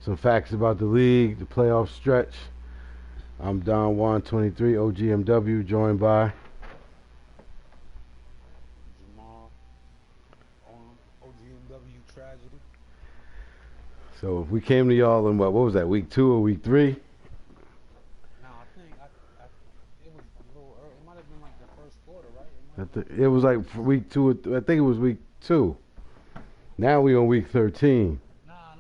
Some facts about the league, the playoff stretch. I'm Don Juan 23, OGMW, joined by. Jamal on OGMW Tragedy. So we came to y'all in what was that, week 2 or week 3? Now I think I it was a little early. It might have been like the first quarter, right? It might I have been. it was like week 2, I think it was week 2. Now we on week 13. Nah.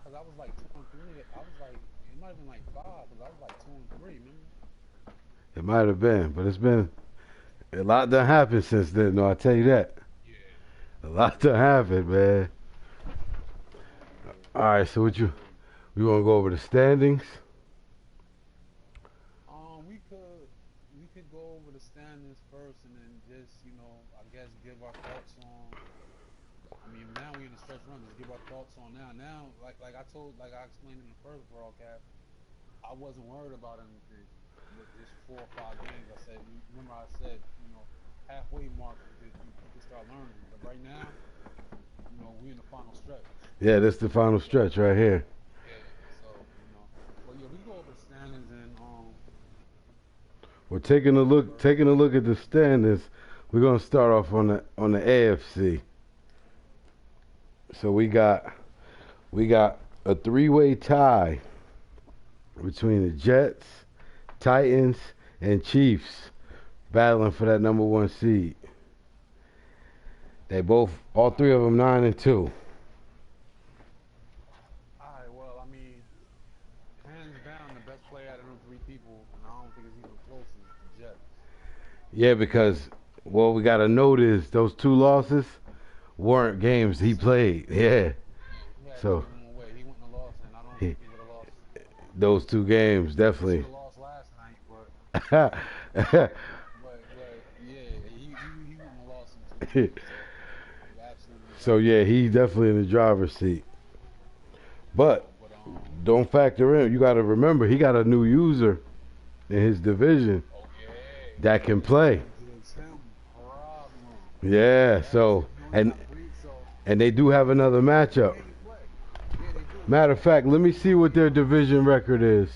Cause I was like 2 and 3. I was like, it might have been like five. Cause I was like 2 and 3. Remember? It might have been, but it's been a lot done happened since then. No, I tell you that. Yeah. A lot done happened, man. Yeah. All right, so what you Absolutely. we want to go over the standings? We could go over the standings first, and then just I guess give our thoughts on. I mean, now we in the stretch run. Just give our thoughts on now. Now, like I explained in the first broadcast, I wasn't worried about anything with this 4 or 5 games. I said, remember I said, halfway mark you could start learning. But right now, we in the final stretch. Yeah, this is the final stretch right here. Yeah. So but yeah, we can go over the standings and We're taking a look first. at the standings. We're gonna start off on the AFC. So we got a three-way tie between the Jets, Titans, and Chiefs battling for that number one seed. All three of them, 9-2. All right. Well, I mean, hands down, the best player out of them three people, and I don't think it's even close, is the Jets. Yeah, because what we gotta note is those two losses weren't games he played. Yeah, Yeah, he had to so give them away. He wouldn't have lost, and I don't he, think he would have lost. those two games He should definitely. have lost last night, but yeah, he wouldn't have lost in two games. So you're absolutely So right. yeah, he's definitely in the driver's seat. But But don't factor in. You got to remember he got a new user in his division oh that can play. that gives him problems. Yeah. That So he got three. and they do have another So he matchup. made it play. Yeah, they do. Matter of fact, let me see what their division record is.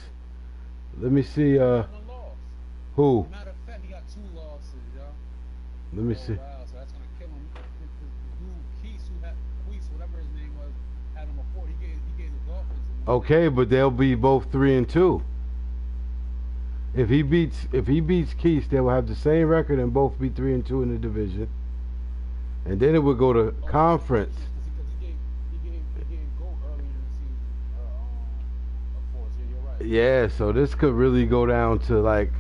Let me see. He got one loss. Who? Matter of fact, he got two losses, yo. Let me Oh see. wow, so that's gonna kill him. Because the dude Keith, whatever his name was, had him before. He gave the Dolphins a win. Okay, but they'll be both 3-2. If he beats Keith, they will have the same record and both be 3-2 in the division. And then it would go to Oh, that's right. conference. Yeah, because he gave Goat earlier in the season. Of course. Yeah, you're right. Yeah, so this could really go down to like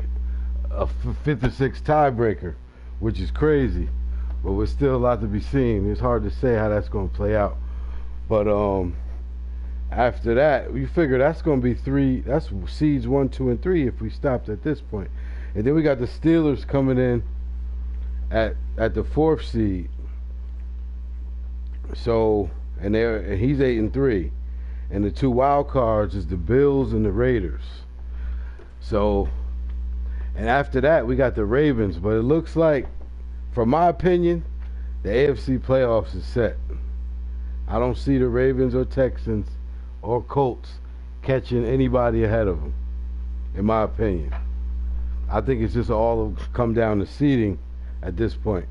a fifth or sixth tiebreaker, which is crazy. But we're still a lot to be seen. It's hard to say how that's going to play out. But after that, you figure that's going to be three. That's seeds 1, 2, and 3 if we stopped at this point. And then we got the Steelers coming in at the fourth seed. So and he's 8-3, and the two wild cards is the Bills and the Raiders. So and after that we got the Ravens, but it looks like, from my opinion, the AFC playoffs is set. I don't see the Ravens or Texans or Colts catching anybody ahead of them, in my opinion. I think it's just all come down to seeding at this point.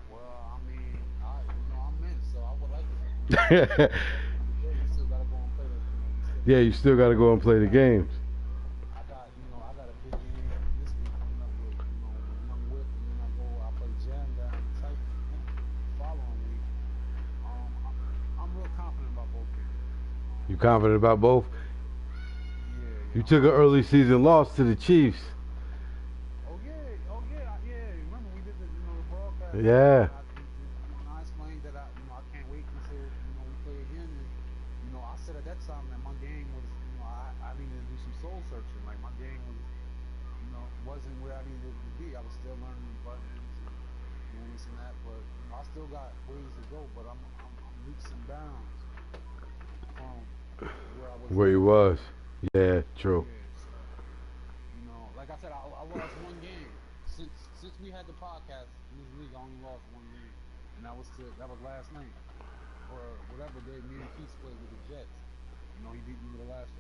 Well, I mean, I'm in, so I would like to see them win. But yeah, you still gotta go and play the. You still Yeah, gotta you go and still play got the to go and games. play the games. I got a big game this week coming up with Young Whip, and then I play Jam down the Titans the following week. I'm real confident about both games. You confident about both? You Yeah, took an early season loss to the Chiefs. yeah. Remember we did the broadcast, Yeah. and I explained that I can't wait until we play again, and I said at that time that my game was I needed to do some soul searching, like my game wasn't where I needed it to be. I was still learning the buttons and doing this and that, but I still got ways to go, but I'm leaps and bounds from where I was Where he last was. year. Yeah, true. Yeah, so like I said, I lost one game since we had the podcast in this league. I only lost one game, and that was last night. or whatever day me and Keith played with the Jets. You know, he beat me with the last time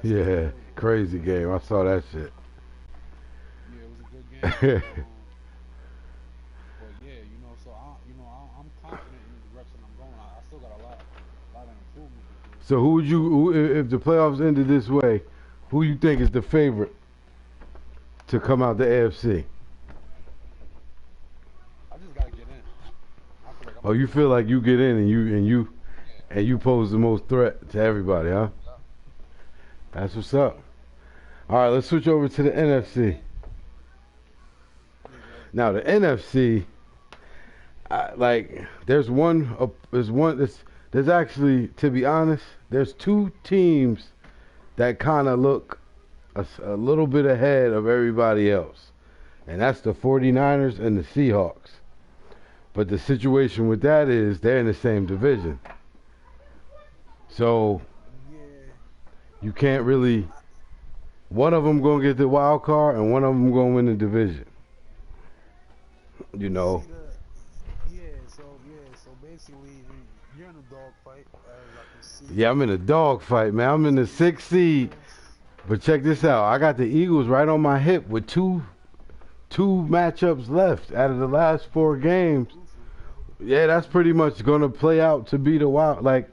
we Yeah, played. crazy game. I saw that shit. Yeah, it was a good game. But yeah, you know, so I'm confident in the direction I'm going. I still got a lot of improvement to do. So who would you, if the playoffs ended this way, who you think is the favorite to come out the AFC? I just gotta get in. I feel like I'm Oh, gonna you get in. feel like you get in Yeah, and you pose the most threat to everybody, huh? yeah. That's what's up. All right, let's switch over to the NFC. Yeah, go ahead. Now the NFC, like there's actually, to be honest, there's two teams that kind of look a little bit ahead of everybody else, and that's the 49ers and the Seahawks. But the situation with that is they're in the same division, so Yeah, you can't really. One of them gonna get the wild card, and one of them gonna win the division. You know. see the so basically you're in a dog fight as I can see. Yeah, I'm in a dog fight, man. I'm in the sixth seed. Eagles. But check this out. I got the Eagles right on my hip with two matchups left out of the last four games. Crucial, man. Yeah, that's pretty much gonna play out to be the wild. Like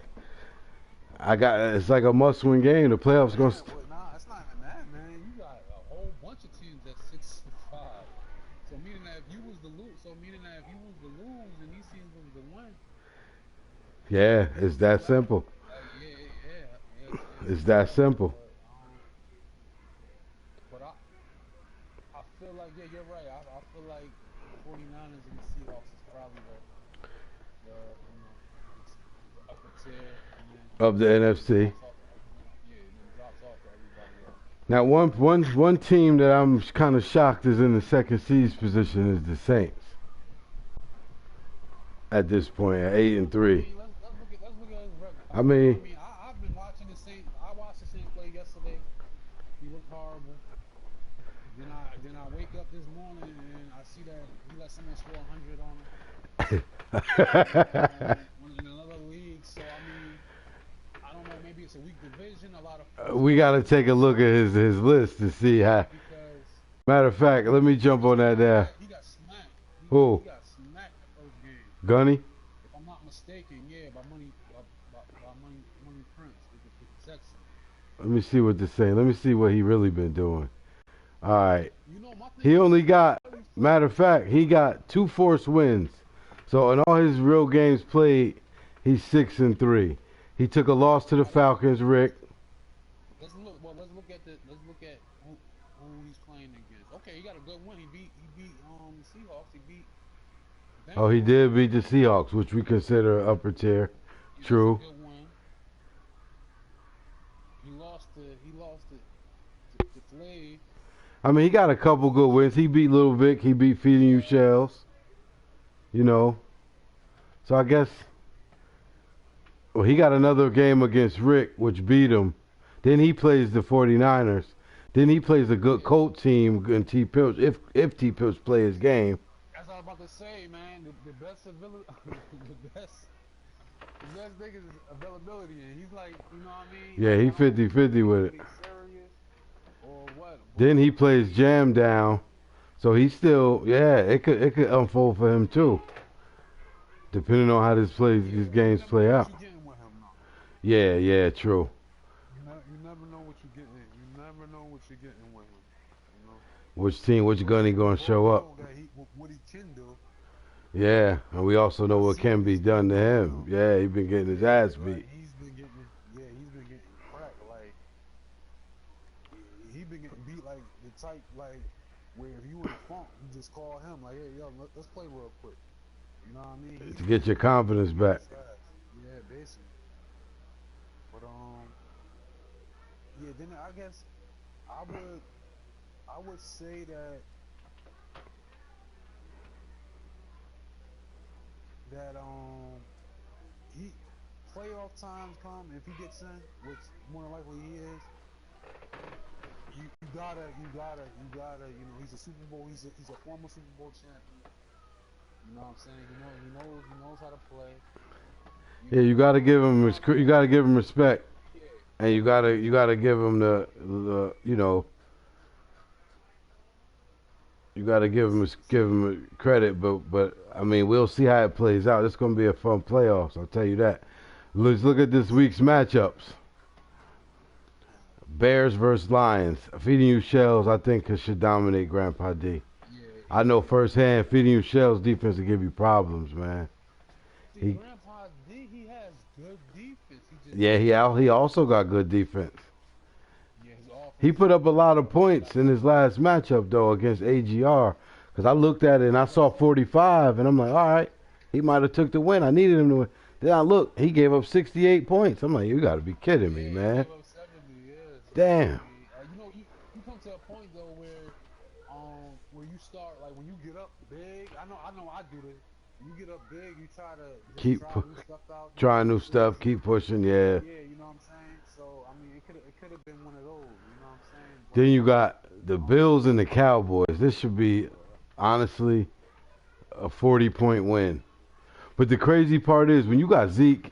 it's like a must-win game. The playoffs gonna. Yeah, well, nah, it's not even that, man. You got a whole bunch of teams that's 6-5. So meaning that if you was the lose, and these teams was the win, Yeah, it's it's that like, simple. it's It's that crazy. simple. But I feel like you're right. I feel like the 49ers and the Seahawks is probably the the upper tier, and then Of the NFC. drops off to drops off to everybody else. Now, one team that I'm kind of shocked is in the second seed position is the Saints. At this point, at 8-3. Let's look at his record. I mean, I've been watching the Saints. I watched the Saints play yesterday. He looked horrible. Then I wake up this morning and I see that he let someone score 100 on him in another league. So I mean, I don't know. Maybe it's a weak division. A lot of we got to take a look at his list to see how. because Matter of fact, let me jump on that there. he got smacked. Who? He got smacked the first game. Gunny? If I'm not mistaken, yeah, by money Prince with the Texans. Let me see what this saying. Let me see what he really been doing. All right. You know, my thing He is, only got, every foot- matter of fact, he got 2 forced wins. So in all his real games played, he's 6-3. He took a loss to the Falcons, Rick. let's look at who he's playing against. Okay, he got a good win. He beat Seahawks. He beat Oh, he Bengals. did beat the Seahawks, which we consider upper tier. That's True. a good win. He lost to Flay. I mean, he got a couple good wins. He beat Little Vic. He beat Feeding You Shells. You know. So I guess, well, he got another game against Rick, which beat him. Then he plays the 49ers. Then he plays a good Colt team and T. Pilch, if T. Pilch play his game. That's what I was about to say, man. The best the best thing is availability, and he's like, you know what I mean? Yeah, he 50-50 with it. Serious or what? Then he plays Jam Down. So he still, yeah, it could unfold for him too. Depending on how these games play out. You getting with him now. Yeah, true. You never know what you're getting. You never know what you're getting with him. You know. Which gun he gonna show up? What he can do. Yeah, and we also know what can be done to him. Yeah, he been getting his ass beat. He's been getting cracked. Like he been getting beat like the type like where if you in a funk, you just call him like, hey, yo, let's play real quick. You know what I mean? To get your confidence back. Yeah, basically. But yeah. Then I guess I would say that he playoff times come if he gets in, which more than likely he is. You gotta, he's a Super Bowl, he's a former Super Bowl champion. You know what I'm saying? He knows how to play. Yeah, you gotta give him you gotta give him respect, Yeah, and you gotta give him the you gotta give him credit. But I mean, we'll see how it plays out. It's gonna be a fun playoffs. I'll tell you that. Let's look at this week's matchups. Bears versus Lions. Feeding you shells, I think, should dominate Grandpa D. I know yeah. firsthand, feeding you shells defense will give you problems, man. See, He, Grandpa D, he has good defense. He just yeah, he also got good defense. yeah, his He offense put up a lot of is points in his last matchup though against AGR, because I looked at it and I saw 45, and I'm like, all right, he might have took the win. I needed him to win. Then I look, he gave up 68 points. I'm like, you got to be kidding me, yeah, he man. gave up 70. Yeah, so I Damn. mean, you come to a point though where you start like when you get up big. I do this. When you get up big, you try to just Keep try new stuff out, new trying new defenses. stuff, keep pushing, yeah. Yeah, you know what I'm saying. So I mean, it could have been one of those. You know what I'm saying? Then But you got the um, Bills and the Cowboys. This should be honestly a 40-point win. But the crazy part is when you got Zeke,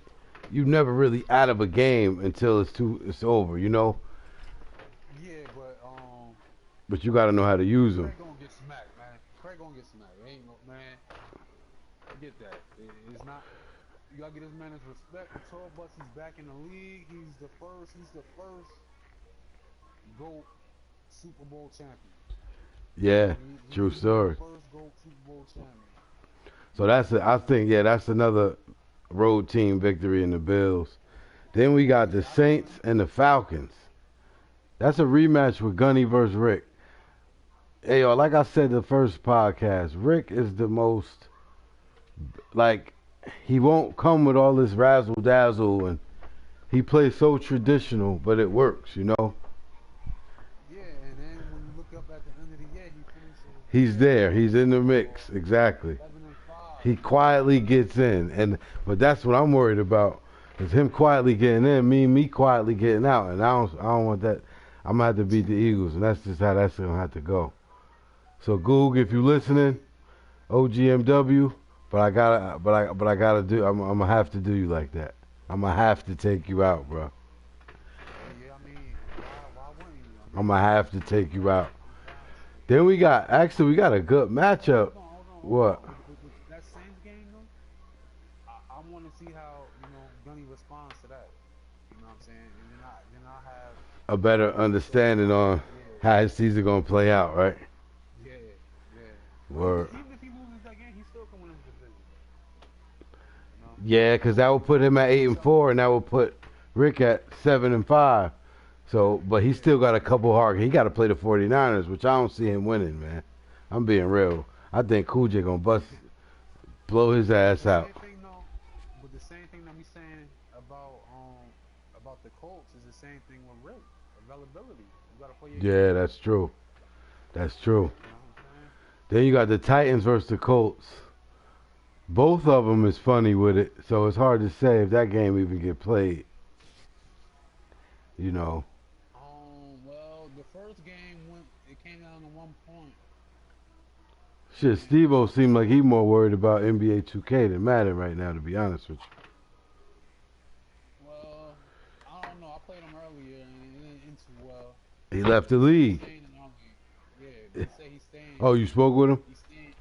you never really out of a game until it's over, you know. yeah, but But you got to know how to use them. Craig gonna get smacked, man. Craig gonna get smacked. Ain't no man. Forget that. It's not. You gotta get this man his respect. The 12 bucks. He's back in the league. He's the first. GOAT Super Bowl champion. Yeah, true He's the story. first GOAT Super Bowl champion. So I think, yeah, that's another road team victory in the Bills. Then we got the Yeah, I think. Saints and the Falcons. That's a rematch with Gunny versus Rick. Hey, yo, like I said the first podcast, Rick is the most, like, he won't come with all this razzle dazzle, and he plays so traditional, but it works, you know. Yeah, and then when you look up at the end of the year, he finishes He's there, he's in the uh, mix, exactly. 11-5. He quietly gets in, but that's what I'm worried about is him quietly getting in, me quietly getting out, and I don't want that. I'm gonna have to beat the Eagles, and that's just how that's gonna have to go. So Goog, if you listening, OGMW, but I gotta do. I'm gonna have to do you like that. I'm gonna have to take you out, bro. Yeah, I mean, why wouldn't you? I I'm mean, gonna have to take you out. you got to. Then we got a good matchup. Hold What? on. With that Saints game though, I want to see how Gunny responds to that. You know what I'm saying? And then I have A better so understanding on yeah, how his season gonna play out, right? yeah, yeah. But Word. even if he loses that game, he still can win his division. You know, Yeah, because that would put him at 8-4, and that would put Rick at 7-5. So, but he yeah. still got a couple hard. He got to play the 49ers, which I don't see him winning, man. I'm being real. I think Cool J gonna blow his But ass the out. same thing though, but the same thing that we saying about the Colts is the same thing with Rick. Availability. You gotta play your Yeah, game. that's true. That's true. You know what I'm saying? Then you got the Titans versus the Colts. Both of them is funny with it, so it's hard to say if that game even get played. You know. Well, the first game it came down to 1 point. Shit, And Steve-O seemed like he more worried about NBA 2K than Madden right now, to be honest with well, I don't know. I played him earlier and it didn't end too well. you. He left the He said he's league. staying in our league. Yeah, but he said he's staying. Oh, you spoke with him? He's staying.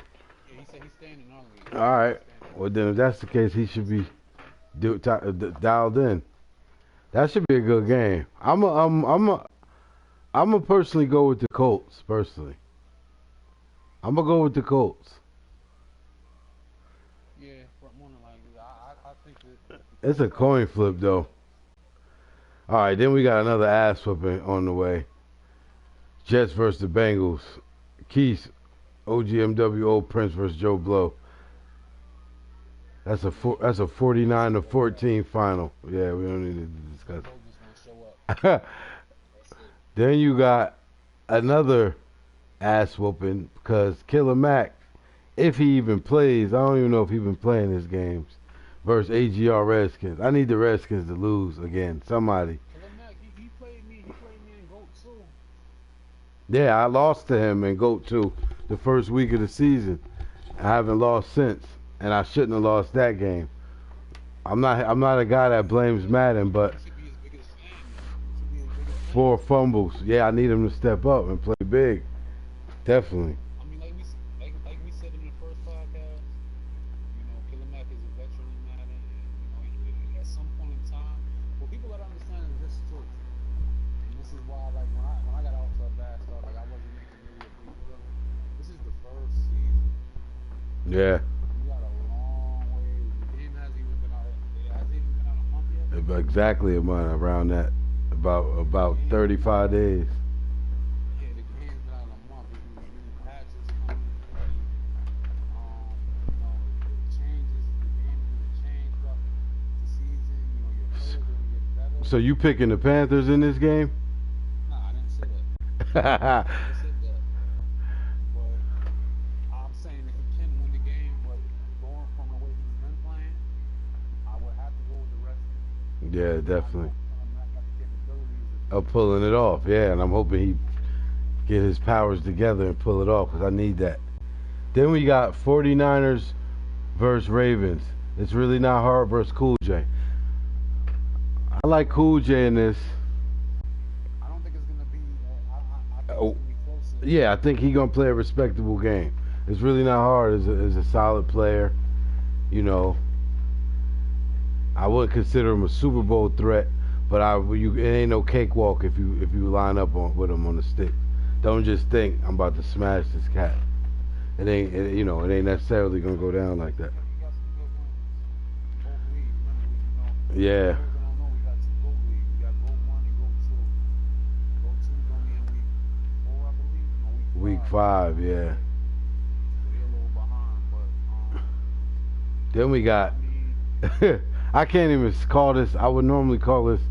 Yeah, he said he's staying in our league. All right. He's staying in our Well, then if that's the case, he should be dialed in. That should be a good game. I'm a personally go with the Colts. Personally, I'm gonna go with the Colts. league. Yeah, more than likely. I think that the It's a Colts got a coin good flip defense. though. All right, then we got another ass whooping on the way. Jets versus the Bengals. Keith, OGMW Old Prince versus Joe Blow. That's a 49-14 final. Yeah, we don't need to Joe discuss. Blow just gonna show up. That's it. Then you got another ass whooping because Killer Mac, if he even plays, I don't even know if he's been playing his games, versus AGR Redskins. I need the Redskins to lose again. Somebody. Khalil Mack, he played me. He played me in GOAT too. Yeah, I lost to him in GOAT 2 the first week of the season. I haven't lost since, and I shouldn't have lost that game. I'm not a guy that blames Madden, but You should be his biggest fan, though. You should be his biggest fan. for fumbles, yeah, I need him to step up and play big. Definitely. I mean, like we said in the first podcast, Killer Mac is a veteran in Madden, and at some point in time, what people gotta understand is this too, and this is why, like when I got out to a bad start, like I wasn't making really a big deal. This is the first season. Yeah. We got a long way. The game hasn't even been out. It hasn't even been out a month yet. Exactly around that. About The game, 35 days. yeah, the game's been out a month. There's gonna be new patches coming already. Changes. The game is gonna change throughout the season. Your players are gonna get better. So you picking the Panthers in this game? Nah, I didn't say that. Yeah, I never said that. But I'm saying that he can win the game, but going from the way he's been playing, I would have to go with the rest. I know definitely. Matt got the capabilities Of pulling it off, yeah, and I'm hoping he get his powers together and pull it off because I need that. Then we got 49ers versus Ravens. It's really not hard versus Cool J. I like Cool J in this. I don't think it's gonna be. I think it's Oh, gonna be closer. yeah, I think he gonna play a respectable game. It's really not hard as a solid player. You know, I wouldn't consider him a Super Bowl threat, but it ain't no cakewalk if you line up with him on the stick. Don't just think I'm about to smash this cat. It ain't necessarily gonna go down like that. He got some good ones. Both leagues. Remember, Yeah, for those that don't know, we got two gold leagues. We got gold one and gold two. Gold two is only in week four, I believe. No, week week 5. 5. Yeah. So they're a little behind, but Then we I got. mean, I can't even call this. I would normally call this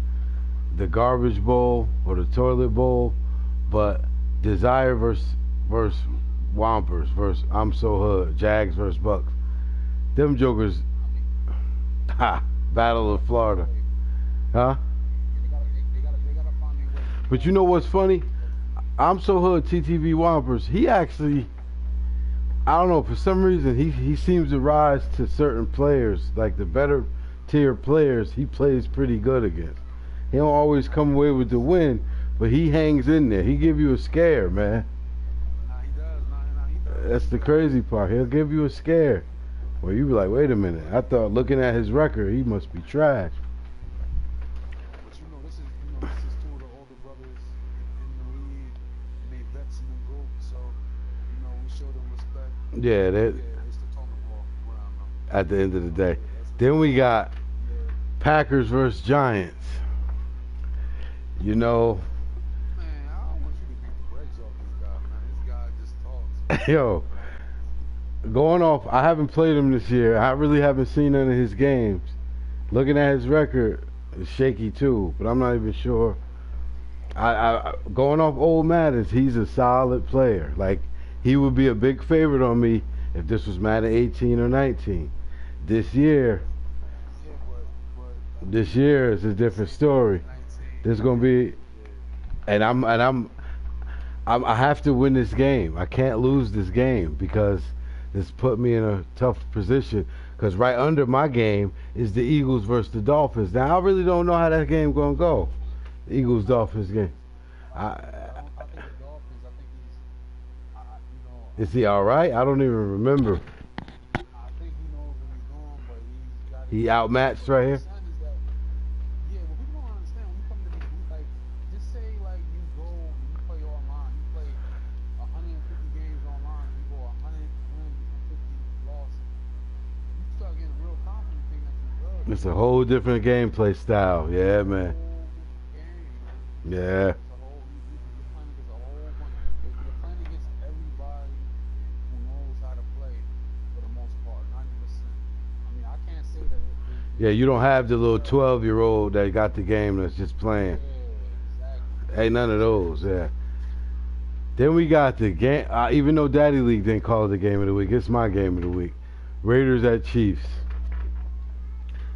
the garbage bowl or the toilet bowl, but Desire versus Wampers versus I'm So Hood, Jags versus Bucks. Them jokers, I mean, ha, Battle of gotta find their Florida, way. huh? They gotta find their way to But you win know what's funny? because I'm So Hood, TTV Wampers. He actually, I don't know, for some reason he seems to rise to certain players, like the better tier players. He plays pretty good against. He don't always come away with the win, but he hangs in there. He give you a scare, man. nah, he does. Nah, he does. That's He the does. crazy part. He'll give you a scare. Well, you be like, wait a minute. I thought looking at his record, he must be trash. But this is two of the older brothers in the league, and they vets in the group. So we show them respect. Yeah, But that yeah, it's the total ball around them. at the end of the day. That's Then we got yeah. Packers versus Giants. You know, Man, I don't want you to beat the brakes off this guy, man. This guy just talks. yo, going off, I haven't played him this year. I really haven't seen none of his games. Looking at his record, it's shaky too, but I'm not even sure. Going off old Maddens, he's a solid player. Like, he would be a big favorite on me if this was Madden 18 or 19. This year, Yeah, but this year is a different story. 19. There's gonna be, Yeah. and I have to win this game. I can't lose this game because it's put me in a tough position. Because right under my game is the Eagles versus the Dolphins. Now I really don't know how that game gonna go. The Eagles Dolphins game. I, I think the Dolphins. I think he's. is he all right? I don't even remember. I think he knows what he's doing, but he's got to He get. outmatched What right I'm here. saying is that, yeah, what people don't understand when you come to these leagues, like, just say like you go and you play online, you play 150 games online, and you go 100 wins and 50 losses. You start getting real confident, thinking that you're good. It's a whole different gameplay style. Yeah, man. Game. Yeah. It's a whole. You're playing against a whole bunch. You're playing against everybody who knows how to play for the most part, 90%. I mean, I can't say that. Yeah, you don't have the little 12-year-old that got the game that's just Yeah, playing. exactly. Ain't none of those. Yeah. Then we got the game. Even though Daddy League didn't call it the game of the week, it's my game of the week. Raiders at Chiefs.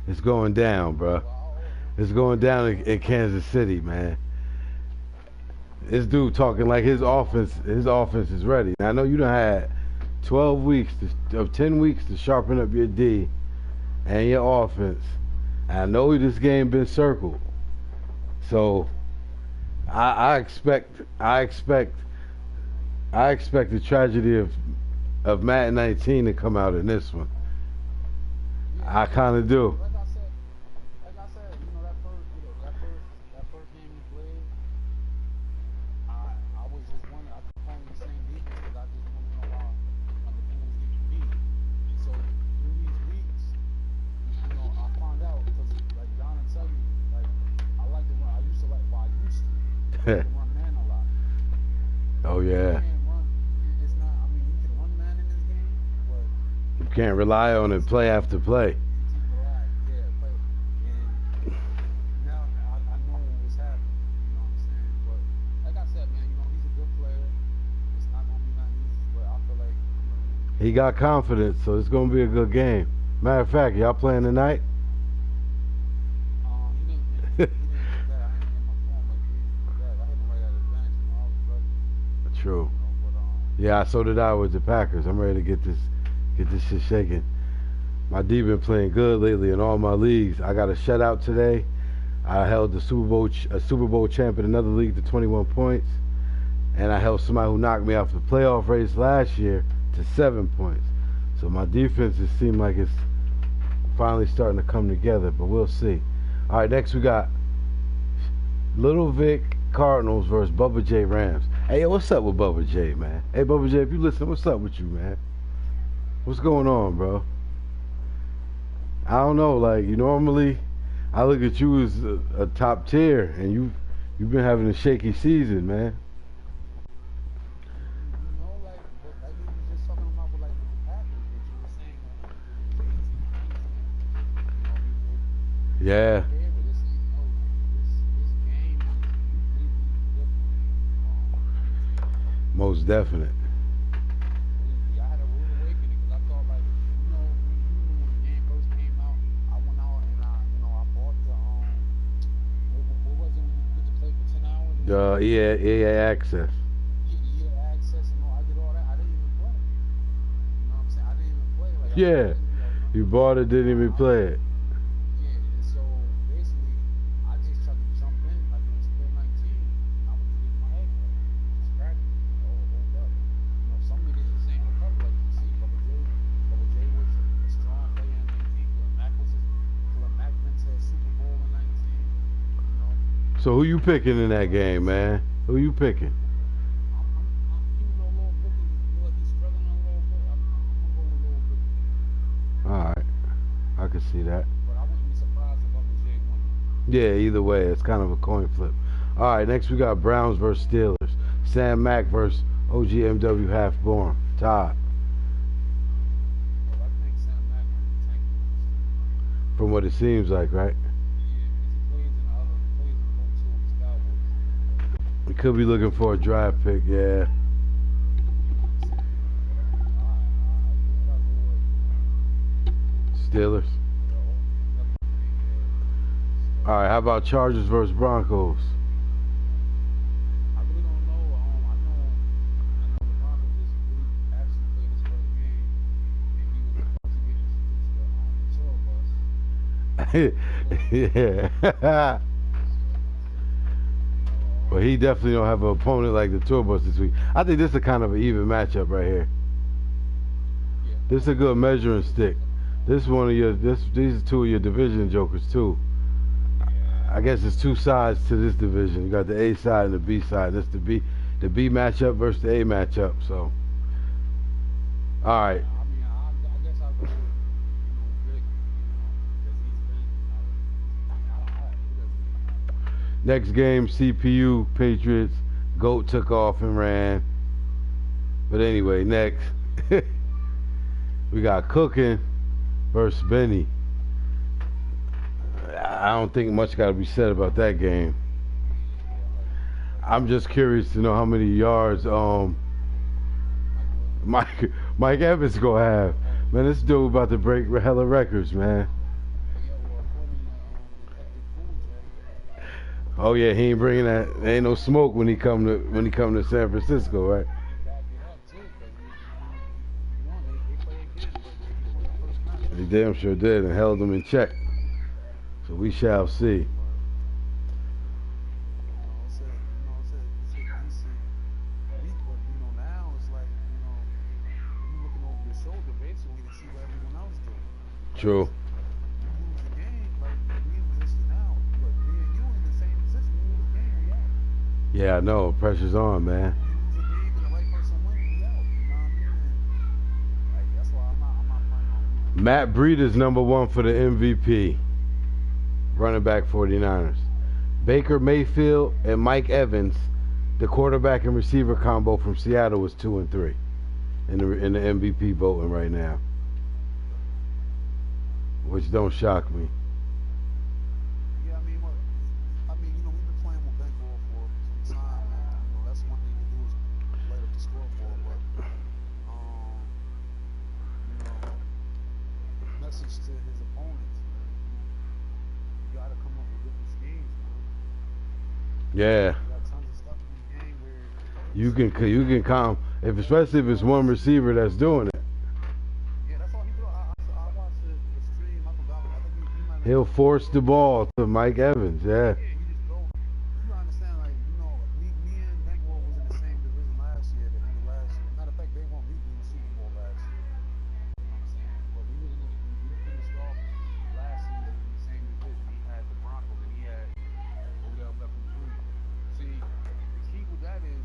It's going down, bro. It's going down in Kansas City, man. This dude talking like his offense is ready. Now, I know you done had 12 weeks or 10 weeks to sharpen up your D and your offense. And I know this game been circled, so I expect the tragedy of Madden 19 to come out in this one. Yeah, I kind of do. like I said, that first game we played, I was just wondering. I kept calling the same defense because I just want to know why my defender was getting beat. And so through these weeks, I found out because like Don will tell you, like I like to run. I used to like, well, I used to like to run man a lot. Oh You yeah, can't run. It's not. I mean, you can run man in this game, but you can't rely on it it's play after play. you can't rely. Yeah, play. And now I know what's happening. You know what I'm saying? But like I said, man, he's a good player. It's not gonna be nothing easy, but I feel like He got confidence, so it's gonna be a good game. Matter of fact, y'all playing tonight? he didn't do that. I didn't get my phone like he didn't do that. I hit him right at his bench. I was ready. True. But Yeah, so did I with the Packers. I'm ready to get this shit shaking. My D been playing good lately in all my leagues. I got a shutout today. I held the Super Bowl champ in another league to 21 points, and I held somebody who knocked me off the playoff race last year to 7 points. So my defense just seemed like it's finally starting to come together, but we'll see. All right, next we got Little Vic Cardinals versus Bubba J Rams. Hey, yo, what's up with Bubba J, man? Hey, Bubba J, if you listen, what's up with you, man? What's going on, bro? I don't know. Like, normally, I look at you as a top tier, and you've been having a shaky season, man. like, but like we was just talking about with like with the Packers, what you were saying with the 18 points, he was Yeah, okay, but this game is completely different from 19. most definite. Completely. I had a rude awakening because I thought like, when the game first came out, I went out and I bought the what was it when you get to play for 10 hours and shit? EA access. You get access and all. I did all that. I didn't even play. You know what I'm saying? I didn't even play. Like I Yeah, basically like you bought it, didn't even play it. yeah. And so basically, I just tried to jump in like when it's still 19. And I was just getting my head cut, just scratching. Like, oh, hold up. Some niggas just ain't recover like you see. Bubba J. Bubba J was a strong player in 19. Khalil Mack been to a Super Bowl in 19. You know. So who you picking in that game, man? Who you picking? Even though Lil Boogie feel like he's struggling a little bit, I'm gonna go with Lil Boogie. All right, I can see that. But I wouldn't be surprised if Bubba J won. Yeah, either way, it's kind of a coin flip. All right, next we got Browns versus Steelers. Sam Mack versus OGMW Half-Born. Todd, Well, I think Sam Mack might be tanking this. from what it seems like, right? Yeah, because he plays in both two of his Cowboys. We could be looking for a draft pick, yeah. You know what I'm saying? But I gotta go Steelers. with All right, how about Chargers versus Broncos? I really don't know. I know the Broncos just really actually played his first game, and he was about to get introduced to the tour bus. Yeah. But he definitely don't have an opponent like the tour bus this week. I think this is kind of an even matchup right here. Yeah, This is a good measuring stick. This is one of your these are two of your division jokers too. I guess it's two sides to this division. You got the A side and the B side. This the B matchup versus the A matchup. So, all right. I mean, I guess I'll go with Vic, because he's been. It doesn't even matter. Next game, CPU Patriots. Goat took off and ran. But anyway, next we got Cooking versus Benny. I don't think much got to be said about that game. I'm just curious to know how many yards Mike Evans gonna have. Man, this dude about to break hella records, man. Yeah, well, according to Detective Cool J, Oh yeah, he ain't bringing that. There ain't no smoke when he come to San Francisco, right? he backed it up too, because he won. They played again, but he won the first match. He damn sure did and held them in check. So we shall see. But it's a decent leap. But now it's like you looking over your shoulder basically to see what everyone else do because True. you lose the game, like we in position now, but me and you in the same position. You lose the game, we out. Yeah, I know. Pressure's on, man. You lose a game and the right person wins, we out. You know what I mean? And like that's why I'm not planning on losing. Matt Breeder's number one for the MVP. Running back 49ers. Baker Mayfield and Mike Evans, the quarterback and receiver combo from Seattle, was 2 and 3 in the MVP voting right now, which don't shock me. Yeah, we've been playing with bankroll for some time, man. That's one thing to do is light up the scoreboard, but you know, message to his opponents, man. You gotta come up with different schemes, man. Yeah, You got tons of stuff in the game where you can calm, especially if it's one receiver that's doing it. yeah, that's all he do. I watched the stream. I forgot. I think he might have. He'll force the ball to Mike Evans. Yeah, Yeah, he just go. You gotta understand, like me and Bankroll was in the same division last year. The end of last year. Matter of fact, they won. We in the Super Bowl last year. You know what I'm saying? But we finished off last season in the same division. He had the Broncos and he had Odell Beckham Jr. See, the key with that is.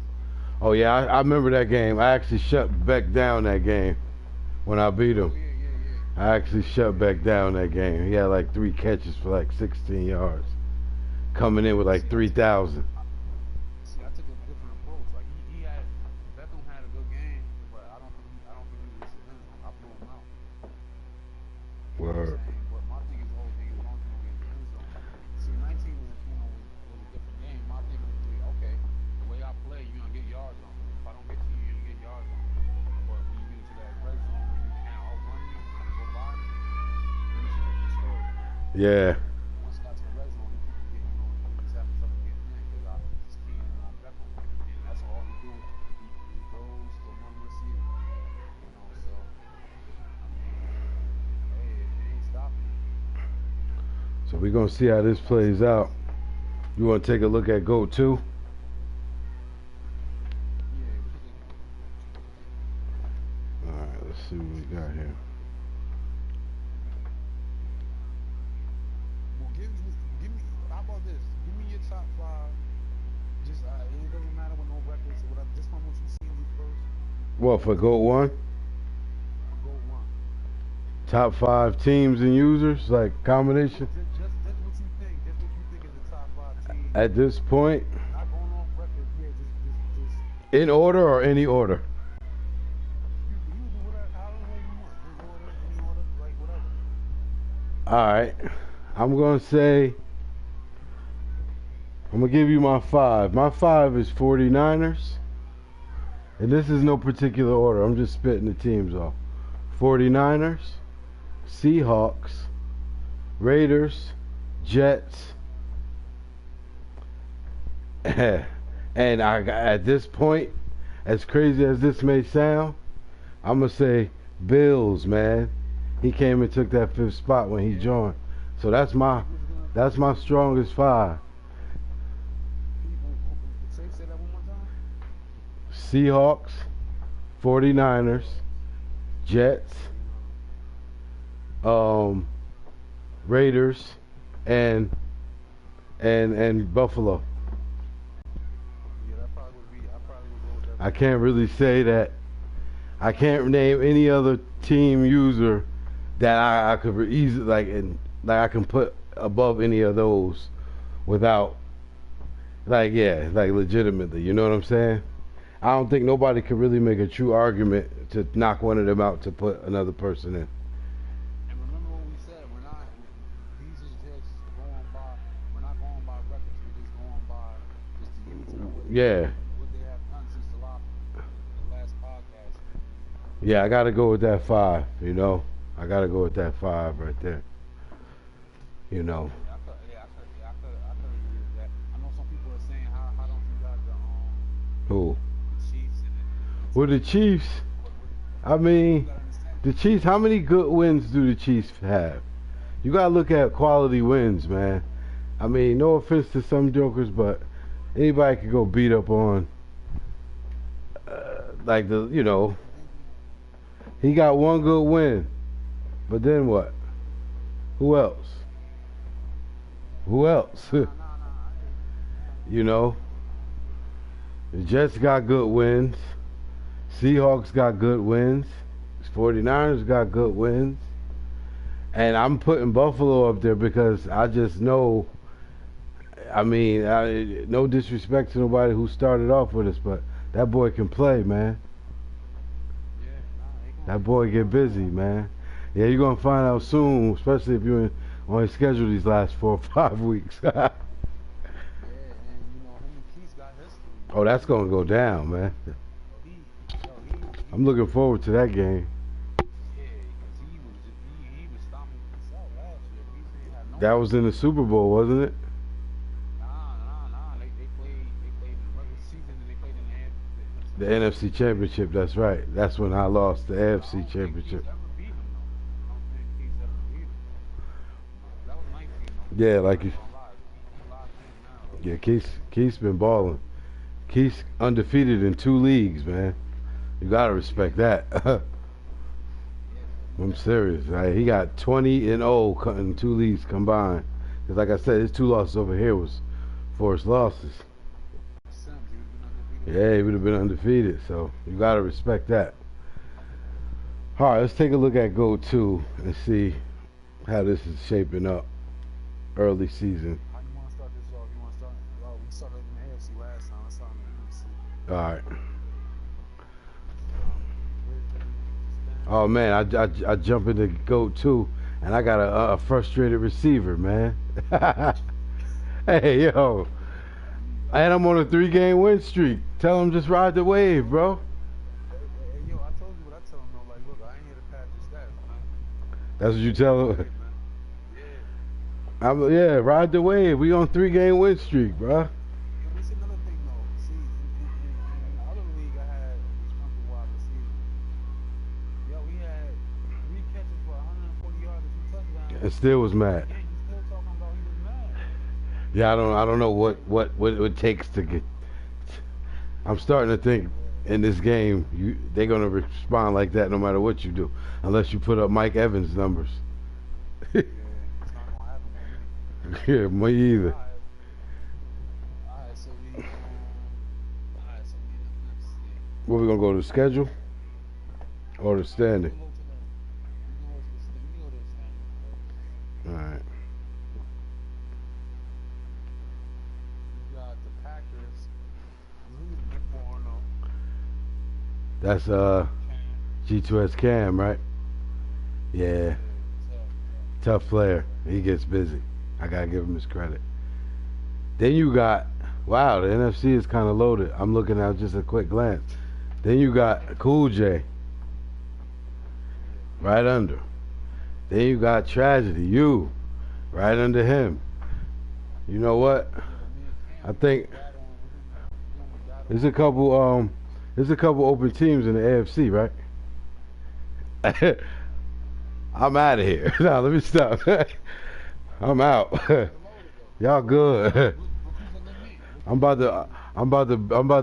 oh yeah, I remember that game. I actually shut Beck down that game when I beat him. Yeah. I actually shut Beck down that game. He had like 3 catches for like 16 yards, coming in with like 3,000. See, I took a different approach. Like he had Beckham had a good game, but I don't think he was the end zone. I blew him out. You know what I'm Word. saying? But my thing is the whole thing is as long as you don't get in the end zone. See, 19 was a different game. My thing was okay, the way I play, you're gonna get yards on me. If I don't get to you, you're gonna get yards on me. But when you get into that red zone where you can't outrun me, go by me, then it's a different story. Yeah, Once you got to the red zone, you just having trouble getting in because I just keying in on Beckham, and that's all he do. He goes to one receiver, So I mean, hey, it ain't stopping him. so we're gonna see how this plays out. You want to take a look at GOAT 2? Yeah, we could. All right, let's see what we got here. Well, give me. How about this? Give me your top 5. Just it doesn't matter with no records or whatever. Just from what you seen me first. What for GOAT 1? Go one. Top 5 teams and users, like combination. Just what you think. Just what you think is the top 5 teams. At this point, Not going off record. Yeah, just. in order or any order? You do whatever, however way you want. In order, any order, like whatever. All right, I'm gonna say, I'm gonna give you my 5. My 5 is 49ers, and this is no particular order. I'm just spitting the teams off. 49ers, Seahawks, Raiders, Jets, and at this point, as crazy as this may sound, I'm gonna say Bills, man. He came and took that 5th spot when he joined, so that's my strongest 5. Say that one more time. Seahawks, 49ers, Jets, Raiders, and Buffalo. Yeah, that probably would be. I probably would go with that. I can't really say that. I can't name any other team user that I could easily like I can put above any of those without like legitimately. You know what I'm saying? I don't think nobody could really make a true argument to knock one of them out to put another person in. And remember what we said. We're not. These is just going by. We're not going by records. We're just going by just the youth. Yeah. What they have done since the last podcast. Yeah, I gotta go with that 5, you know. I gotta go with that 5 right there. You know. I could agree with that. I know some people are saying, how don't you got the Who? Chiefs in it? Well, the Chiefs, I mean, the Chiefs, how many good wins do the Chiefs have? You gotta look at quality wins, man. I mean, no offense to some jokers, but anybody could go beat up on, like he got one good win, but then what? Who else? Who else? Nah. I hear you know, the Jets got good wins. Seahawks got good wins. 49ers got good wins. And I'm putting Buffalo up there because I just know. I mean, no disrespect to nobody who started off with us, but that boy can play, man. Yeah, That boy get busy, man. Yeah, you're gonna find out soon, especially if you're on his schedule these last 4 or 5 weeks. yeah, and him and Keith got history, Oh, man. that's gonna go down, man. Yo, he I'm looking forward to that game. yeah, because he was stomping Keith out last year. Keith ain't had no That was in the answer. Super Bowl, wasn't it? Nah. They played in the regular season and they played in The the NFC NFC Championship. Championship. That's right. That's when I lost the I AFC don't think Championship. Keith ever beat him though. I don't think Keith ever beat him. That was 19 though. Yeah, I like ain't you. gonna lie. He locked in now though. Yeah, Keith's been balling. Keith's undefeated in 2 leagues, man. You gotta respect that. Yeah, I'm serious. Right? He got 20-0 in 2 leagues combined. Cause like I said, his 2 losses over here was forced losses. Sims, he would have been undefeated. Yeah, he would have been undefeated. So you gotta respect that. All right, let's take a look at Go 2 and see how this is shaping up early season. How you want to start this off? You want to start? Well, we started in the AFC last time. Let's start in the NFC. All right. Where's the stand? Oh man, I jump into Go 2 and I got a frustrated receiver, man. Hey yo, and I'm on a 3-game win streak. Tell him just ride the wave, bro. Yo, I told you what I tell him though. Like, look, I ain't here to pad your stats, man. That's what you tell Hey, him. man. Yeah. Yeah, ride the wave. We on 3-game win streak, bro. Yo, this another thing though. See, in the other league, I had this couple wide receivers. Yo, he had 3 catches for 140 yards and 2 touchdowns. And still was mad. Yeah, you still talking about he was mad. Yeah, I don't know what it takes to get. I'm starting to think in this game they're gonna respond like that no matter what you do, unless you put up Mike Evans numbers. Yeah, it's not gonna happen with me. Yeah, me either. Alright, so we in the NFC. What we gonna go to the schedule or the standing? We go to the standing first. All right. We got the Packers losing at 4-0. That's G2S Cam, right? Yeah, tough player. He gets busy. I gotta give him his credit. Then you got, wow, the NFC is kind of loaded. I'm looking at just a quick glance. Then you got Cool J, right under. Then you got Tragedy, you, right under him. You know what? I think there's a couple open teams in the AFC, right? I'm out of here. Now let me stop. I'm out. Y'all good. I'm about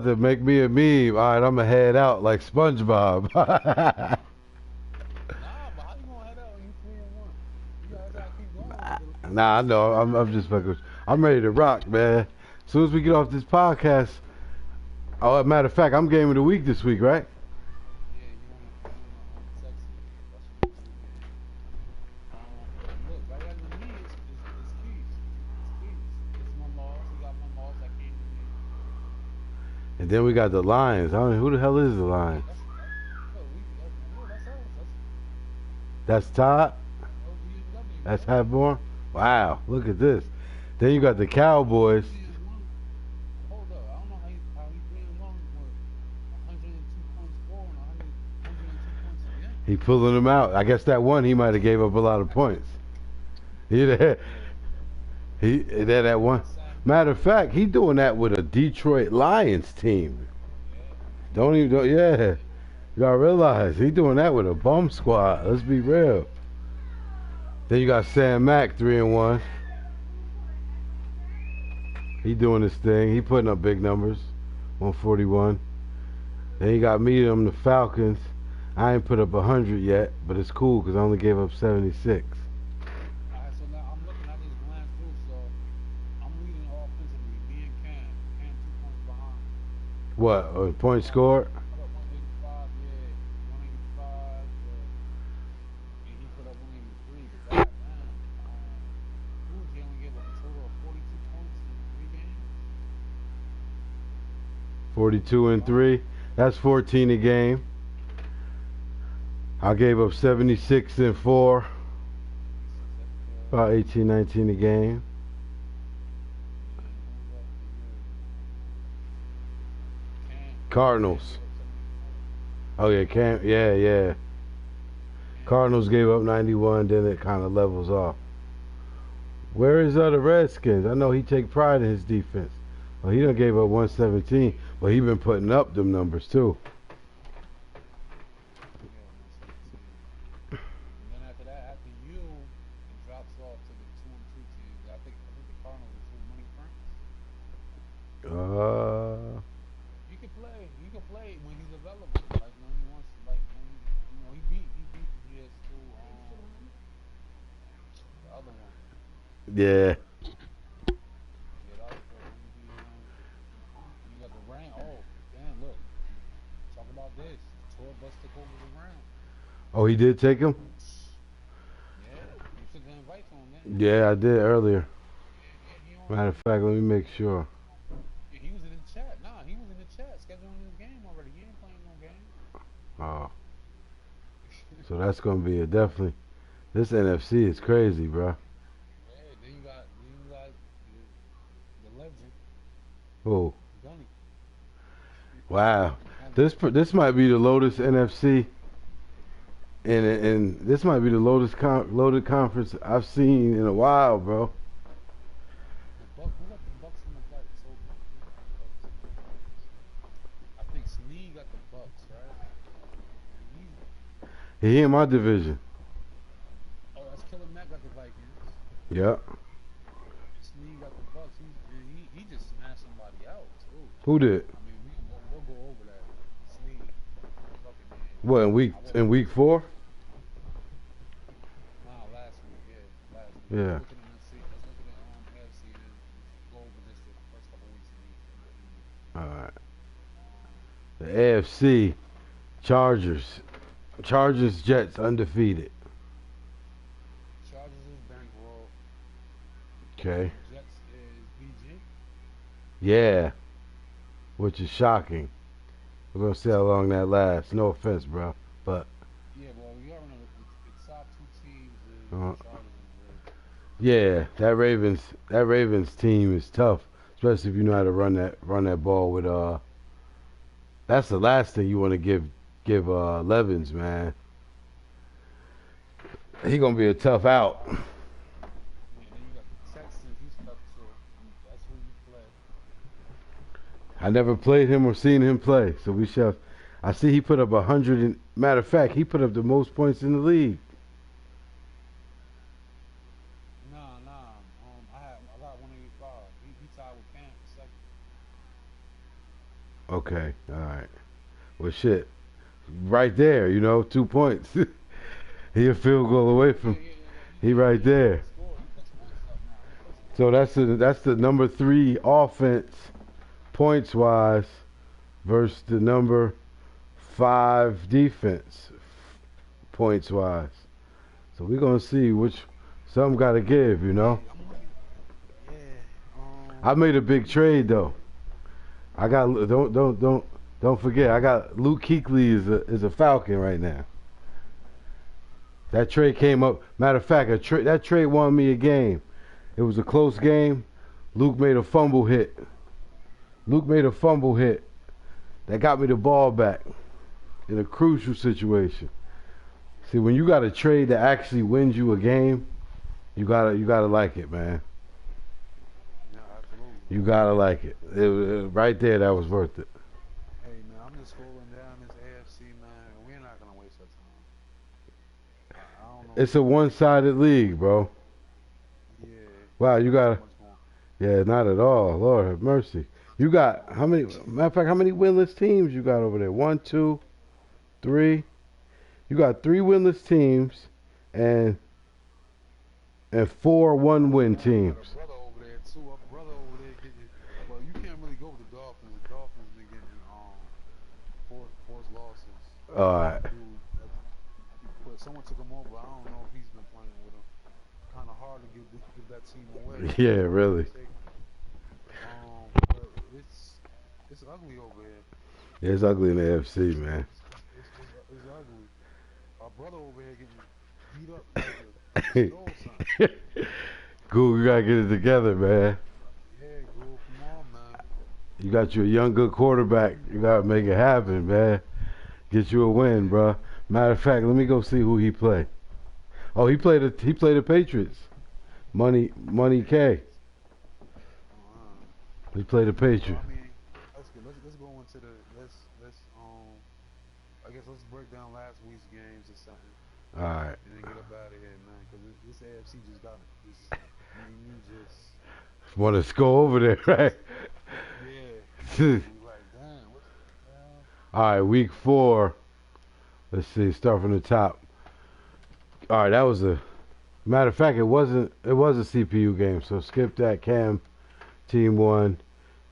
to make me a meme. All right, I'm gonna head out like SpongeBob. Nah, but how you gonna head out when you 3-1? You gotta keep going. Nah, I know. I'm just fucking. I'm ready to rock, man. As soon as we get off this podcast. Oh, matter of fact, I'm game of the week this week, right? Yeah, you wanna text me. That's what you do. Look, right under me is Keith. It's Keith. It's my loss. He got my loss. I came to me. And then we got the Lions. I don't know who the hell is the Lions. That's us. That's Todd. LGW. That's Hatborn. Wow, look at this. Then you got the Cowboys. Hold up. I don't know how he 3-1 with 102 points for and 102 points again. He pulling them out. I guess that one he might have gave up a lot of points. He that one. Matter of fact, he doing that with a Detroit Lions team. Yeah. Y'all realize he doing that with a bum squad. Let's be real. Then you got Sam Mack 3-1. He doing his thing. He putting up big numbers. 141. Then you got me and the Falcons. I ain't put up 100 yet, but it's cool because I only gave up 76. Alright, so now I'm looking. I just glanced through. So I'm leading offensively. Me and Cam. Cam 2 points behind. What? Point scored? Put up 185. Yeah, 185. And he put up 183. But goddamn, Uji only gave up a total of 42 points in 3 games. 42 and 3. That's 14 a game. I gave up 76 and 4. 76 About 18, 19 a game. And who's up for you? Cam. Cam Cardinals. gave up 74. Oh yeah, yeah. Cam gave up Cardinals gave up 91, then it kind of levels off. Where is the Redskins? I know he take pride in his defense. Well, he done gave up 117, but he been putting up them numbers too. Yeah, 117. And then after that, after you, it drops off to the 2 and 2 teams. I think the Cardinals are two money Franks. Uh, You can play when he's available. Like when he wants, like when he beat the GS2 the other one. yeah. Yeah, the other one. You got the Ram. Oh, damn! Look, talk about this. Tour bus took over the Ram. Oh, he did take him? Yeah, you took the invite to him, then. Yeah, I did earlier. Yeah, he on. Matter of fact, let me make sure. Yeah, he was in the chat. Nah, he was in the chat scheduling his game already. He ain't playing no game. Oh, so that's gonna be a definitely. This NFC is crazy, bro. Yeah, then you got the legend, Oh, Gunny. wow. And This might be the loaded NFC, and this might be the loaded conference I've seen in a while, bro. the Buck, who got the Bucks in the fight? So who got the Bucks? I think Snead got the Bucks, right? And He in my division. that's Killer Mac got the Vikings. Yep. Snead got the Bucks. He just smashed somebody out too. Who did? I mean, we'll go over that. Snead, fucking man. What I in wasn't. week 4? Nah, last week, yeah, last week. Let's Yeah. look at NFC. Let's look at the AFC and then go over just the first couple weeks in each. All right. Um, The AFC Chargers Jets undefeated. Chargers is bankroll. Okay. Jets is BG. Yeah, which is shocking. We're gonna see how long that lasts. No offense, bro, but Yeah, well, we already know the top 2 teams is uh, the Chargers and the Ravens. yeah, that Ravens team is tough, especially if you know how to run that ball with That's the last thing you want to give Levens, man. He gonna be a tough out. Yeah, then you got the Texans. He's tough too. That's who you play. I never played him or seen him play, so we shall. I see he put up 100. Matter of fact, he put up the most points in the league. Nah. I got 185. He tied with Cam for second. Okay, all right. Well, shit, right there, 2 points. He a field goal away Yeah, from. yeah. He right there. He scored. He puts points up now. He puts points So up. that's the number 3 offense points wise versus the number 5 defense points wise. So we're gonna see which some got to give. Yeah, I'm looking. Yeah. I made a big trade though. I got don't forget. I got Luke Kuechly is a Falcon right now. That trade came up. Matter of fact, that trade won me a game. It was a close game. Luke made a fumble hit. That got me the ball back in a crucial situation. See, when you got a trade that actually wins you a game, you gotta like it, man. Yeah, absolutely. You gotta like it. Right there, that was worth it. Hey man, I'm just scrolling down this AFC man. We're not gonna waste our time. I don't know it's a one-sided league, bro. Yeah, Wow, you not too got much going. yeah, not at all. Lord have mercy. You got how many? Matter of fact, how many winless teams you got over there? One, two, three. You got three winless teams, and four one-win I got a teams. brother over there too. A brother over there getting. Well, you can't really go with the Dolphins. The Dolphins been getting forced losses. All right. Dude, but someone took him over. I don't know if he's been playing with him. Kind of hard to give that team away. Yeah, really. But it's ugly over here. Yeah, it's ugly in the AFC, man. It's ugly. Our brother over here getting beat up like a dog son. Cool, you gotta get it together, man. Yeah, go come on, man. You got you a young, good quarterback. You gotta make it happen, man. Get you a win, bro. Matter of fact, let me go see who he played. Oh, he played the Patriots. Money K. He played the So Patriots. I mean, that's good. Let's go into the let's I guess let's break down last week's games or something, All right. and then get up out of here, man. Because this AFC just got just me and you just Want to go over there, right? yeah. We like damn, what the hell? All right, week 4. Let's see. Start from the top. All right, that was a matter of fact. It was a CPU game, so skip that. Cam team won.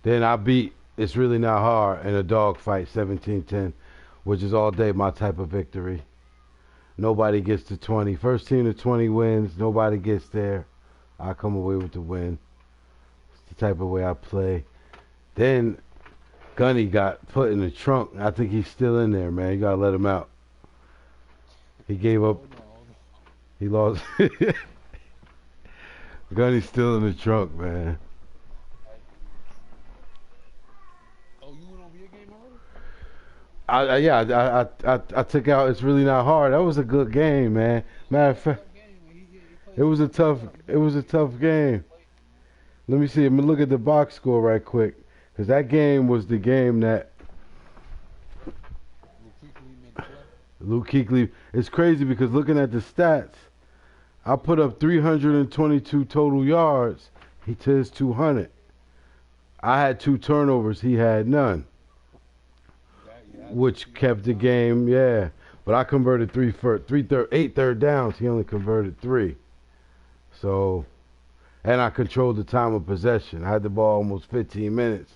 Then I beat It's Really Not Hard in a dog fight 17-10, which is all day my type of victory. Nobody gets to 20. First team to 20 wins. Nobody gets there. I come away with the win. It's the type of way I play. Then Gunny got put in the trunk. I think he's still in there, man. You gotta let him out. He gave up. Hold on. He lost. Gunny's still in the trunk, man. Oh, you went over your game already? I took out It's Really Not Hard. That was a good game, man. Matter of fact, That game, he played it was a tough game. Let me see. I'm gonna look at the box score right quick, because that game was the game that Luke Kuechly. It's crazy because looking at the stats, I put up 322 total yards. He to his 200. I had 2 turnovers. He had none, which kept the game. Yeah, but I converted 8 third downs. He only converted 3. So, and I controlled the time of possession. I had the ball almost 15 minutes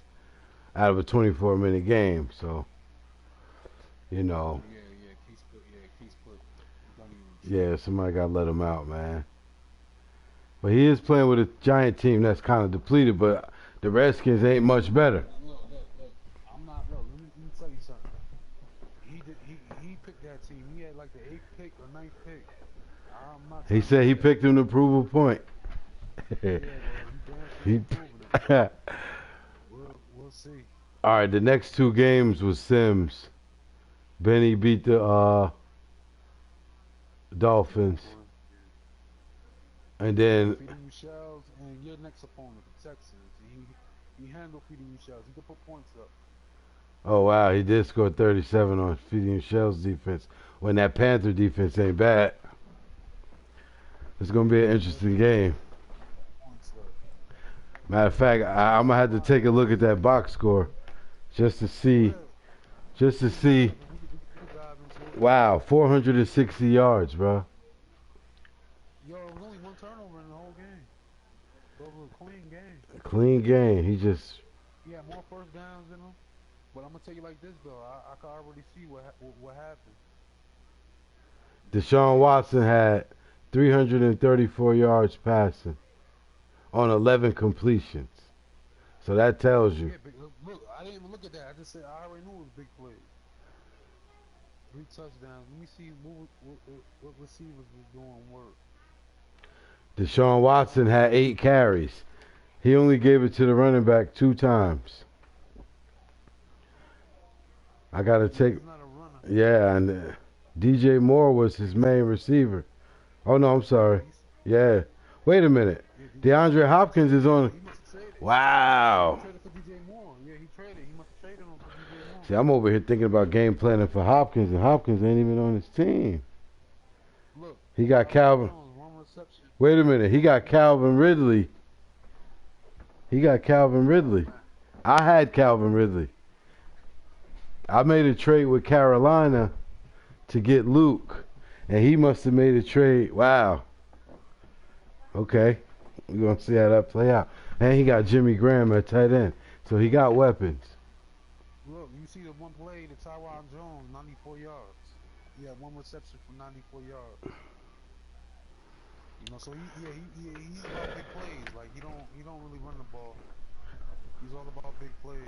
out of a 24-minute game. So, you know. Yeah, somebody got to let him out, man. But he is playing with a Giant team that's kind of depleted, but the Redskins ain't much better. Look. I'm not. Look, let me tell you something. He picked that team. He had like the 8th pick or 9th pick. I'm not. He said he picked him to prove a point. Yeah, he, we'll see. All right, the next 2 games was Sims. Benny beat the Dolphins. And then Feeding you shells, and your next opponent, the Texans. He handled feeding you shells. He could put points up. oh wow, he did score 37 on Feeding Shell's defense when that Panther defense ain't bad. It's gonna be an interesting game. Matter of fact, I'm gonna have to take a look at that box score just to see. Wow, 460 yards, bro. Yo, there was only 1 turnover in the whole game. So it was a clean game. Clean game. He just. He had more first downs than him. But I'm gonna tell you like this though, I can already see what happened. Deshaun Watson had 334 yards passing on 11 completions. So that tells you. Yeah, look, I didn't even look at that. I just said I already knew it was big plays. 3 touchdowns. Let me see what receivers was doing work. Deshaun Watson had 8 carries. He only gave it to the running back 2 times. I gotta take. He's not a runner. Yeah, and DJ Moore was his main receiver. Oh no, I'm sorry. Yeah. Wait a minute. DeAndre Hopkins is on. He must have traded. Wow. He traded for DJ Moore. Yeah, he traded. He must have traded him for DJ Moore. See, I'm over here thinking about game planning for Hopkins, and Hopkins ain't even on his team. Look, He got Tyrone Calvin. Jones, 1 reception. Wait a minute. He got Calvin Ridley. He got Calvin Oh Ridley. man. I had Calvin Ridley. I made a trade with Carolina to get Luke, and he must have made a trade. Wow. Okay. We're going to see how that play out. And he got Jimmy Graham at tight end. So he got weapons. Look, you see the one play to Tyrone Jones, 94 yards. He had 1 reception for 94 yards. You know, so he's about big plays. Like he don't really run the ball. He's all about big plays.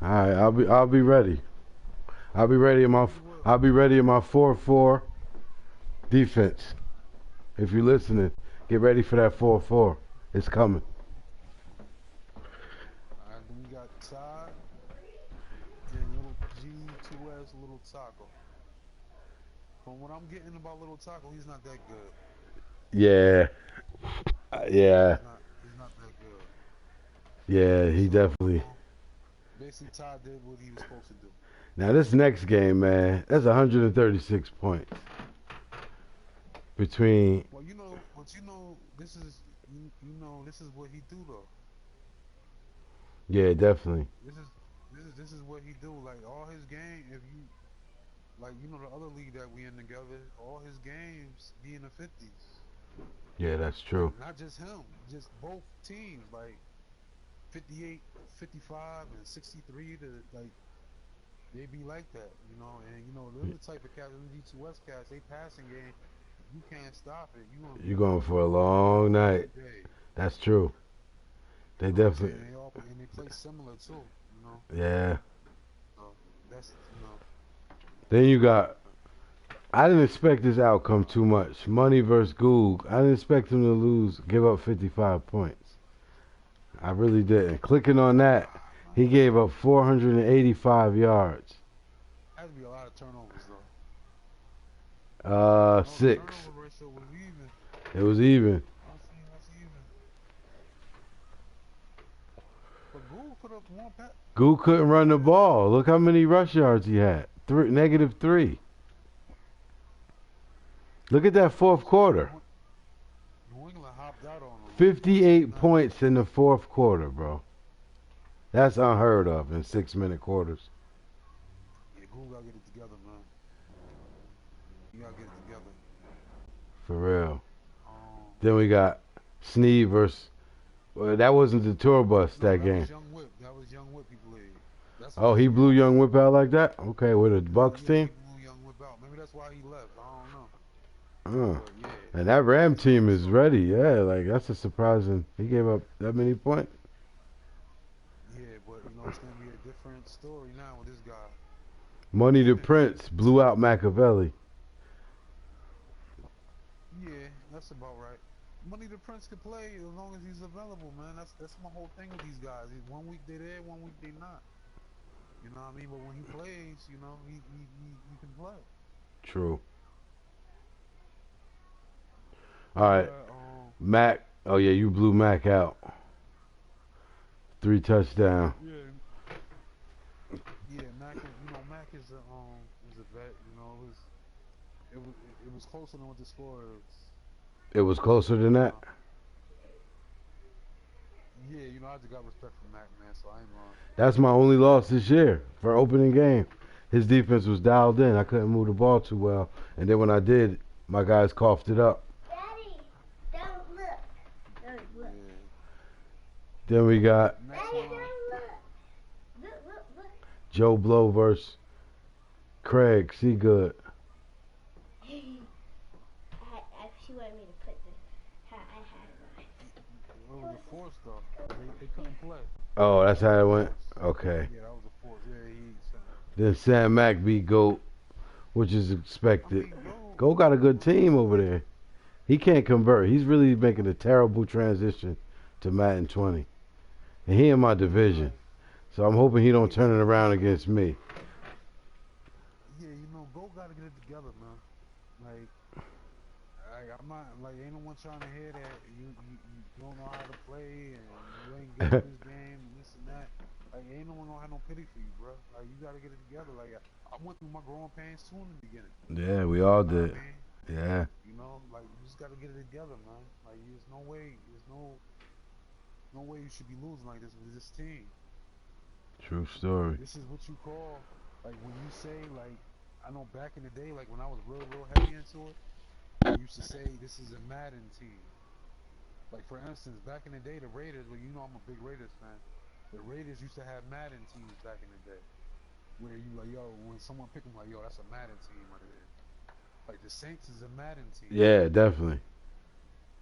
All right, I'll be ready. I'll be ready in my 4-4 defense. If you're listening, get ready for that 4-4. It's coming. Alright, then we got Todd and little G2S, little Taco. From what I'm getting about little Taco, he's not that good. Yeah. Yeah. He's not that good. Yeah, he So, definitely. basically, Todd did what he was supposed to do. Now this next game, man, that's 136 points between. Well, this is this is what he do though. Yeah, definitely. This is what he do. Like all his game, if you like, the other league that we in together, all his games be in the 50s. Yeah, that's true. Not just him, just both teams. Like 58, 55, and 63 to like. They be like that, and they're the type of cats, them G2S cats, they passing game, you can't stop it. You're going for a long night. That's true. They definitely. And they play similar too, Yeah. So that's Then you got. I didn't expect this outcome too much. Money versus Goog. I didn't expect him to give up 55 points. I really didn't. Clicking on that, he gave up 485 yards. Has to be a lot of turnovers though. 6. The turnover ratio was even. It was even. That's even. But Gould put up one pass. Gould couldn't run the ball. Look how many rush yards he had. -3. Look at that fourth quarter. New England hopped out on him. 58 points in the fourth quarter, bro. That's unheard of in 6-minute quarters. Yeah, Gould gotta get it together, man. You gotta get it together. For real. Then we got Sneed versus. Well, that wasn't the tour bus that game. Was Young Whip. That was Young Whip he played. Oh, he blew Young Whip out like that? Okay, with a Bucks team? He blew Young Whip out. Maybe that's why he left. I don't know. Yeah. And that Ram team is ready. Yeah, like that's a surprising. He gave up that many points. Yeah, but it's gonna be a different story now with this guy. Money to Prince blew out Machiavelli. Yeah, that's about right. Money the Prince could play as long as he's available, man. That's my whole thing with these guys. One week they're there, one week they're not. You know what I mean? But when he plays, he can play. True. All right, Mac. Oh yeah, you blew Mac out. 3 touchdown. Yeah, Mac. Mac is a vet. It was closer than what the score is. It was closer than that. Yeah, I just got respect for Mac, man. So I ain't lying. That's my only loss this year for opening game. His defense was dialed in. I couldn't move the ball too well, and then when I did, my guys coughed it up. Daddy, don't look. Don't look. Yeah. Then we got Daddy, don't look. Look. Joe Blow versus Craig Seagood. She wanted me to put how I had it on. It was a force though. They couldn't play. Oh, that's how it went? Okay. Yeah, that was a force. Yeah, Then Sam Mack beat Goat, which is expected. Goat got a good team over there. He can't convert. He's really making a terrible transition to Madden 20. And he in my division. So I'm hoping he don't turn it around against me. Yeah, Goat got to get it together, man. I'm not, ain't no one trying to hear that you don't know how to play and you ain't good at this game and this and that. Ain't no one gonna have no pity for you, bro. You gotta get it together. I went through my growing pains too in the beginning. Yeah, we all did. Yeah. You know, like you just gotta get it together, man. Like there's no way you should be losing like this with this team. True story. This is what you call like when you say like I know back in the day, like when I was real heavy into it, I used to say this is a Madden team. Like for instance, back in the day, the Raiders. Well, you know I'm a big Raiders fan. The Raiders used to have Madden teams back in the day, where you like yo, when someone pick them like yo, that's a Madden team right there. Like the Saints is a Madden team. Yeah, definitely.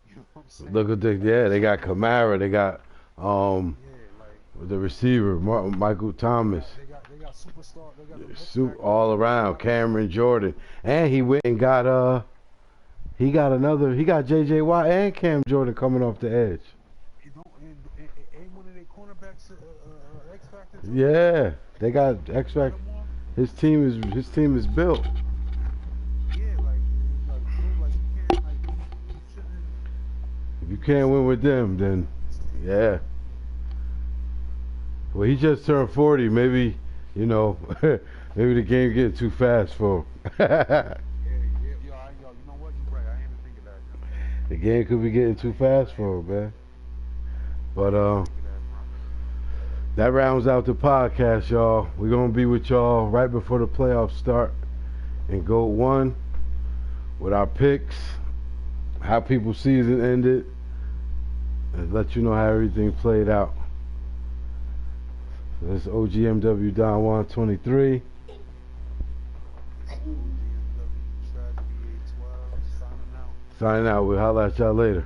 You know what I'm saying? Look at the Like they got Kamara, they got yeah, like the receiver Michael Thomas, they got superstar. They got the X factor. all around Cameron Jordan, and he went and got he got J.J. Watt and Cam Jordan coming off the edge. You know, and ain't one of their cornerbacks X factor too? Yeah, they got X Got Factor. him on? His team is built. Yeah, bro, like you can't, like you shouldn't. If you can't win with them, then yeah. Well, he just turned 40. Maybe maybe the game getting too fast for him. Yo, you know what? You're right. I didn't even think of that. The game could be getting too fast for him, man. But Think of that, bro. that rounds out the podcast, y'all. We're gonna be with y'all right before the playoffs start and go one with our picks, how people's season ended, and let you know how everything played out. So this is OGMW Don Juan 23. This is OGMW Tragedy 812 signing out. Signing out. We'll holler at y'all later.